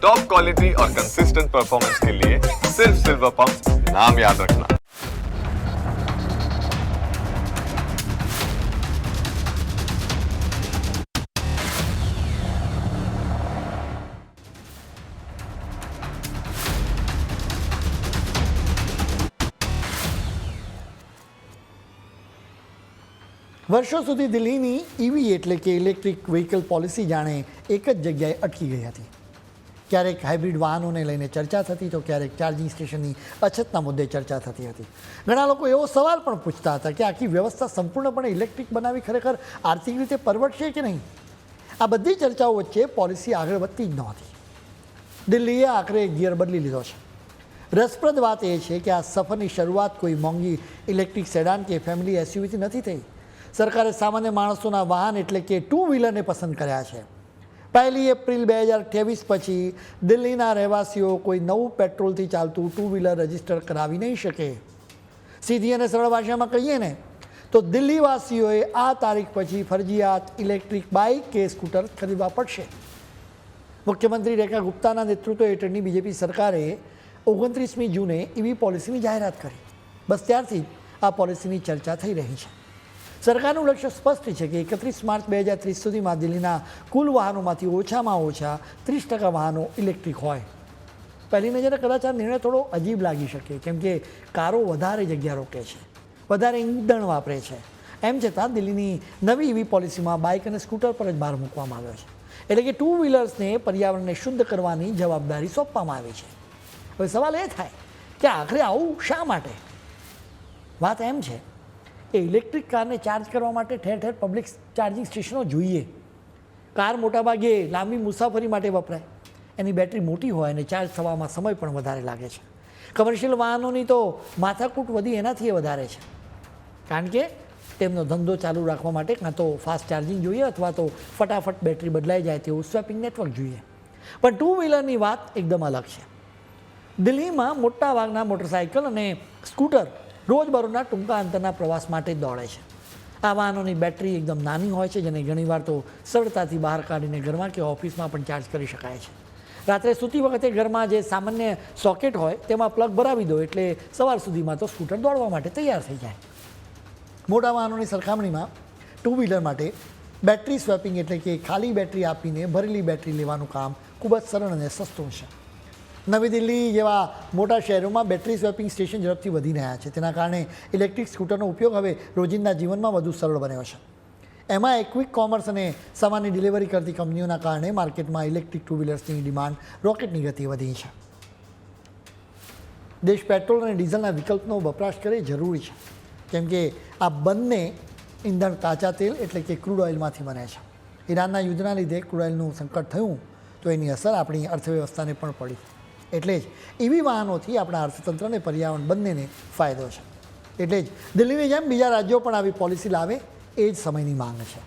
Top quality और consistent performance के लिए सिर्फ सिल्वर पंप नाम याद रखना। વર્ષો સુધી દિલ્હીની ઈવી એટલે કે ઇલેક્ટ્રિક વ્હીકલ પોલિસી જાણે એક જ જગ્યાએ અટકી ગઈ હતી. ક્યારેક હાઇબ્રિડ વાહનોને લઈને ચર્ચા થતી તો ક્યારેક ચાર્જિંગ સ્ટેશનની અછતના મુદ્દે ચર્ચા થતી હતી. ઘણા લોકો એવો સવાલ પણ પૂછતા હતા કે આખી વ્યવસ્થા સંપૂર્ણપણે ઇલેક્ટ્રિક બનાવી ખરેખર આર્થિક રીતે પરવડશે કે નહીં. આ બધી ચર્ચાઓ વચ્ચે પોલિસી આગળ વધતી જ નહોતી. દિલ્હીએ આખરે ગિયર બદલી લીધો છે. રસપ્રદ વાત એ છે કે આ સફરની શરૂઆત કોઈ મોંઘી ઇલેક્ટ્રિક સેડાન કે ફેમિલી એસયુવીથી નથી થઈ. સરકારે સામાન્ય માણસોના વાહન એટલે કે ટુ વ્હીલરને પસંદ કર્યા છે. 1 એપ્રિલ 2023 પછી દિલ્હીના રહેવાસીઓ કોઈ નવું પેટ્રોલથી ચાલતું ટુ વ્હીલર રજીસ્ટર કરાવી નહીં શકે. સીધી અને સરળ ભાષામાં કહીએ ને તો દિલ્હીવાસીઓએ આ તારીખ પછી ફરજિયાત ઇલેક્ટ્રિક બાઇક કે સ્કૂટર ખરીદવા પડશે. મુખ્યમંત્રી રેખા ગુપ્તાના નેતૃત્વ હેઠળની બીજેપી સરકારે 29મી જૂને ઈવી પોલિસીની જાહેરાત કરી. બસ ત્યારથી આ પોલિસીની ચર્ચા થઈ રહી છે. સરકારનું લક્ષ્ય સ્પષ્ટ છે કે 31 માર્ચ 2030 સુધીમાં દિલ્હીના કુલ વાહનોમાંથી ઓછામાં ઓછા 30% વાહનો ઇલેક્ટ્રિક હોય. પહેલી નજરે કદાચ આ નિર્ણય થોડો અજીબ લાગી શકે કેમ કે કારો વધારે જગ્યા રોકે છે, વધારે ઈંધણ વાપરે છે. એમ છતાં દિલ્હીની નવી ઈવી પોલિસીમાં બાઇક અને સ્કૂટર પર જ ભાર મૂકવામાં આવ્યો છે. એટલે કે ટુ વ્હીલર્સને પર્યાવરણને શુદ્ધ કરવાની જવાબદારી સોંપવામાં આવી છે. હવે સવાલ એ થાય કે આખરે આવું શા માટે? વાત એમ છે એ ઇલેક્ટ્રિક કારને ચાર્જ કરવા માટે ઠેર ઠેર પબ્લિક ચાર્જિંગ સ્ટેશનો જોઈએ. કાર મોટાભાગે લાંબી મુસાફરી માટે વપરાય, એની બેટરી મોટી હોય અને ચાર્જ થવામાં સમય પણ વધારે લાગે છે. કમર્શિયલ વાહનોની તો માથાકૂટ વધી એનાથી વધારે છે, કારણ કે તેમનો ધંધો ચાલુ રાખવા માટે કાં તો ફાસ્ટ ચાર્જિંગ જોઈએ અથવા તો ફટાફટ બેટરી બદલાઈ જાય તેવું સ્વેપિંગ નેટવર્ક જોઈએ. પણ ટુ વ્હીલરની વાત એકદમ અલગ છે. દિલ્હીમાં મોટાભાગના મોટરસાઇકલ અને સ્કૂટર રોજબરોજના ટૂંકા અંતરના પ્રવાસ માટે જ દોડે છે. આ વાહનોની બેટરી એકદમ નાની હોય છે, જેને ઘણીવાર તો સરળતાથી બહાર કાઢીને ઘરમાં કે ઓફિસમાં પણ ચાર્જ કરી શકાય છે. રાત્રે સૂતી વખતે ઘરમાં જે સામાન્ય સોકેટ હોય તેમાં પ્લગ ભરાવી દો એટલે સવાર સુધીમાં તો સ્કૂટર દોડવા માટે તૈયાર થઈ જાય. મોટા વાહનોની સરખામણીમાં ટુ વ્હીલર માટે બેટરી સ્વેપિંગ એટલે કે ખાલી બેટરી આપીને ભરેલી બેટરી લેવાનું કામ ખૂબ જ સરળ અને સસ્તું છે. નવી દિલ્હી જેવા મોટા શહેરોમાં બેટરી સ્વેપિંગ સ્ટેશન ઝડપથી વધી રહ્યા છે. તેના કારણે ઇલેક્ટ્રિક સ્કૂટરનો ઉપયોગ હવે રોજિંદા જીવનમાં વધુ સરળ બન્યો છે. એમાં ક્વિક કોમર્સ અને સામાનની ડિલિવરી કરતી કંપનીઓના કારણે માર્કેટમાં ઇલેક્ટ્રિક ટુ વ્હીલર્સની ડિમાન્ડ રોકેટની ગતિ વધી છે. દેશ પેટ્રોલ અને ડીઝલના વિકલ્પનો વપરાશ કરે જરૂરી છે, કેમ કે આ બંને ઈંધણ કાચા તેલ એટલે કે ક્રૂડ ઓઇલમાંથી બને છે. ઈરાનના યુદ્ધના લીધે ક્રૂડ ઓઇલનું સંકટ થયું તો એની અસર આપણી અર્થવ્યવસ્થાને પણ પડી. એટલે જ ઈવી વાહનોથી આપણા અર્થતંત્ર અને પર્યાવરણ બંનેને ફાયદો છે. એટલે જ દિલ્હીની જેમ બીજા રાજ્યો પણ આવી પોલિસી લાવે એ જ સમયની માંગ છે.